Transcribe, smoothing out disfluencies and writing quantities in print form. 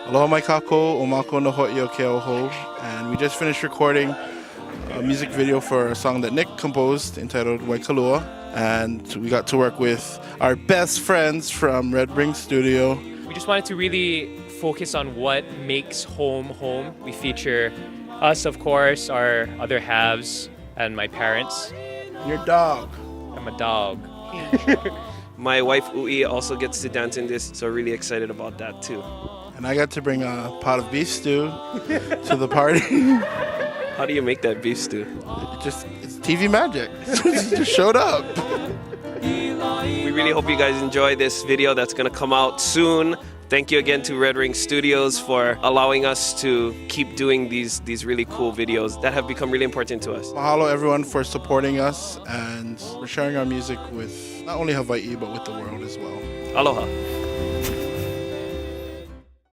Aloha mai kākou, o mākou no ho'i o Keauhou, and we just finished recording a music video for a song that Nick composed entitled Waikalua, and we got to work with our best friends from Red Ring Studio. We just wanted to really focus on what makes home home. We feature us, of course, our other halves, and my parents. Your dog. I'm a dog. My wife Ui also gets to dance in this, so really excited about that too. And I got to bring a pot of beef stew to the party. How do you make that beef stew? It's TV magic. It just showed up. We really hope you guys enjoy this video that's going to come out soon. Thank you again to Red Ring Studios for allowing us to keep doing these really cool videos that have become really important to us. Mahalo everyone for supporting us and for sharing our music with not only Hawaii but with the world as well. Aloha.